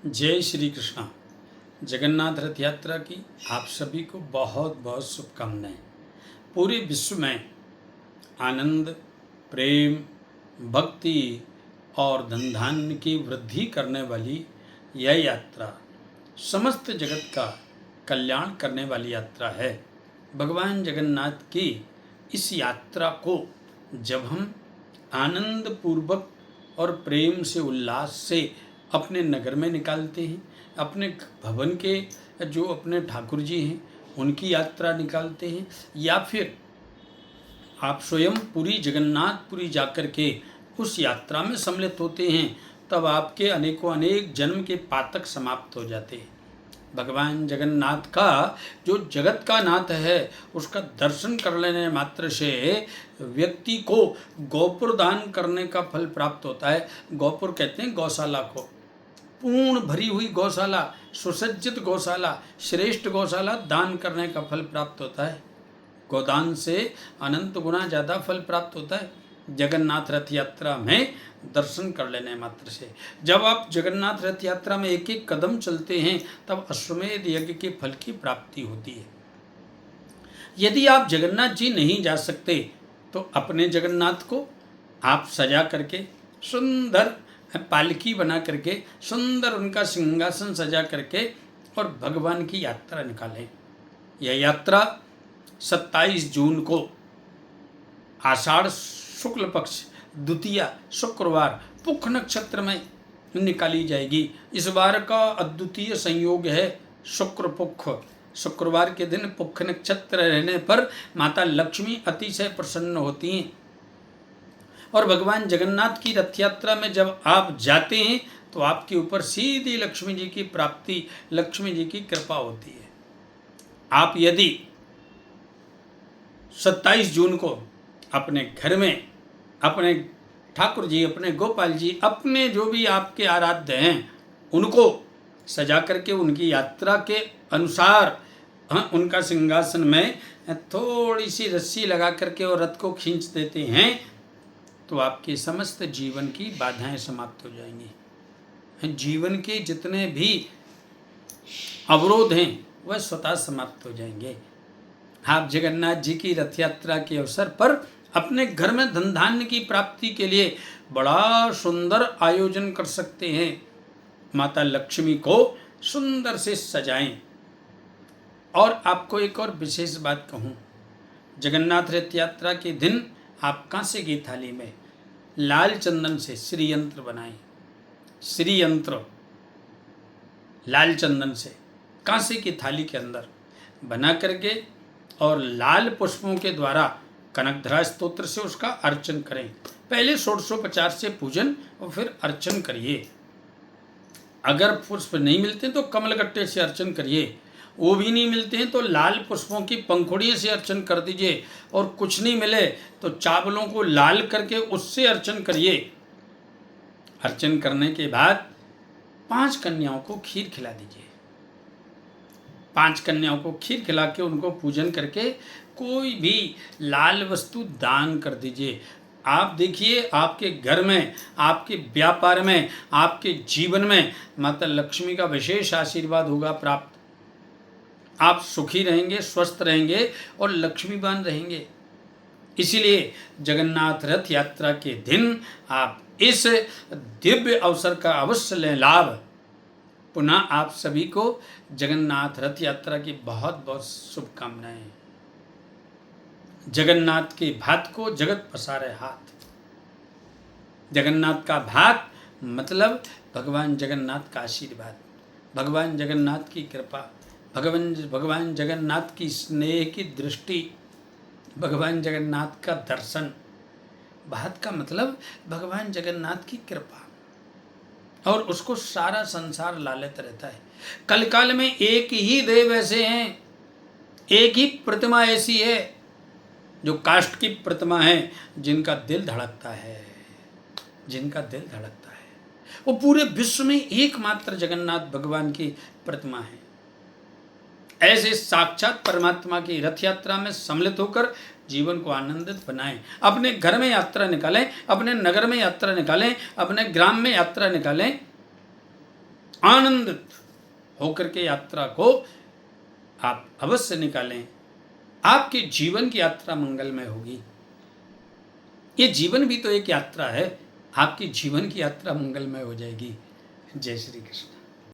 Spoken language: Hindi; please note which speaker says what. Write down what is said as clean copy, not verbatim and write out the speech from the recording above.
Speaker 1: जय श्री कृष्णा। जगन्नाथ रथ यात्रा की आप सभी को बहुत बहुत शुभकामनाएं। पूरे विश्व में आनंद, प्रेम, भक्ति और धन धान्य की वृद्धि करने वाली यह यात्रा समस्त जगत का कल्याण करने वाली यात्रा है। भगवान जगन्नाथ की इस यात्रा को जब हम आनंद पूर्वक और प्रेम से, उल्लास से अपने नगर में निकालते हैं, अपने भवन के जो अपने ठाकुर जी हैं उनकी यात्रा निकालते हैं, या फिर आप स्वयं पुरी जगन्नाथपुरी जाकर के उस यात्रा में सम्मिलित होते हैं, तब आपके अनेकों अनेक जन्म के पातक समाप्त हो जाते हैं। भगवान जगन्नाथ का जो जगत का नाथ है उसका दर्शन कर लेने मात्र से व्यक्ति को गौपुर दान करने का फल प्राप्त होता है। गौपुर कहते हैं गौशाला को। पूर्ण भरी हुई गौशाला, सुसज्जित गौशाला, श्रेष्ठ गौशाला दान करने का फल प्राप्त होता है। गोदान से अनंत गुना ज़्यादा फल प्राप्त होता है जगन्नाथ रथ यात्रा में दर्शन कर लेने मात्र से। जब आप जगन्नाथ रथ यात्रा में एक एक कदम चलते हैं तब अश्वमेध यज्ञ के फल की प्राप्ति होती है। यदि आप जगन्नाथ जी नहीं जा सकते तो अपने जगन्नाथ को आप सजा करके, सुंदर पालकी बना करके, सुंदर उनका सिंहासन सजा करके और भगवान की यात्रा निकालें। यह यात्रा 27 जून को आषाढ़ शुक्ल पक्ष द्वितीया शुक्रवार पुख नक्षत्र में निकाली जाएगी। इस बार का अद्वितीय संयोग है शुक्र पुख। शुक्रवार के दिन पुख नक्षत्र रहने पर माता लक्ष्मी अतिशय प्रसन्न होती हैं और भगवान जगन्नाथ की रथ यात्रा में जब आप जाते हैं तो आपके ऊपर सीधी लक्ष्मी जी की प्राप्ति, लक्ष्मी जी की कृपा होती है। आप यदि 27 जून को अपने घर में अपने ठाकुर जी, अपने गोपाल जी, अपने जो भी आपके आराध्य हैं उनको सजा करके उनकी यात्रा के अनुसार उनका सिंहासन में थोड़ी सी रस्सी लगा करके और रथ को खींच देते हैं तो आपके समस्त जीवन की बाधाएं समाप्त हो जाएंगी। जीवन के जितने भी अवरोध हैं वह स्वतः समाप्त हो जाएंगे। आप जगन्नाथ जी की रथ यात्रा के अवसर पर अपने घर में धन धान्य की प्राप्ति के लिए बड़ा सुंदर आयोजन कर सकते हैं। माता लक्ष्मी को सुंदर से सजाएं। और आपको एक और विशेष बात कहूँ, जगन्नाथ रथ यात्रा के दिन आप कांसे की थाली में लाल चंदन से श्री यंत्र बनाएं। श्री यंत्र लाल चंदन से कांसे की थाली के अंदर बना करके और लाल पुष्पों के द्वारा कनकधरा स्तोत्र से उसका अर्चन करें। पहले षोडशोपचार से पूजन और फिर अर्चन करिए। अगर पुष्प नहीं मिलते तो कमलगट्टे से अर्चन करिए, वो भी नहीं मिलते हैं तो लाल पुष्पों की पंखुड़ियों से अर्चन कर दीजिए, और कुछ नहीं मिले तो चावलों को लाल करके उससे अर्चन करिए। अर्चन करने के बाद 5 कन्याओं को खीर खिला दीजिए। 5 कन्याओं को खीर खिला के उनको पूजन करके कोई भी लाल वस्तु दान कर दीजिए। आप देखिए आपके घर में, आपके व्यापार में, आपके जीवन में माता लक्ष्मी का विशेष आशीर्वाद होगा प्राप्त। आप सुखी रहेंगे, स्वस्थ रहेंगे और लक्ष्मीवान रहेंगे। इसीलिए जगन्नाथ रथ यात्रा के दिन आप इस दिव्य अवसर का अवश्य लें लाभ। पुनः आप सभी को जगन्नाथ रथ यात्रा की बहुत बहुत शुभकामनाएं। जगन्नाथ के भात को जगत पसारे हाथ। जगन्नाथ का भात मतलब भगवान जगन्नाथ का आशीर्वाद, भगवान जगन्नाथ की कृपा, भगवान जगन्नाथ की स्नेह की दृष्टि, भगवान जगन्नाथ का दर्शन। भात का मतलब भगवान जगन्नाथ की कृपा, और उसको सारा संसार लालित रहता है। कलकाल में एक ही देव ऐसे हैं, एक ही प्रतिमा ऐसी है जो काष्ठ की प्रतिमा है, जिनका दिल धड़कता है, जिनका दिल धड़कता है। वो पूरे विश्व में एकमात्र जगन्नाथ भगवान की प्रतिमा है। ऐसे साक्षात परमात्मा की रथ यात्रा में सम्मिलित होकर जीवन को आनंदित बनाएं। अपने घर में यात्रा निकालें, अपने नगर में यात्रा निकालें, अपने ग्राम में यात्रा निकालें आनंदित होकर के यात्रा को आप अवश्य निकालें। आपके जीवन की यात्रा मंगलमय होगी। ये जीवन भी तो एक यात्रा है, आपकी जीवन की यात्रा मंगलमय हो जाएगी। जय श्री कृष्ण।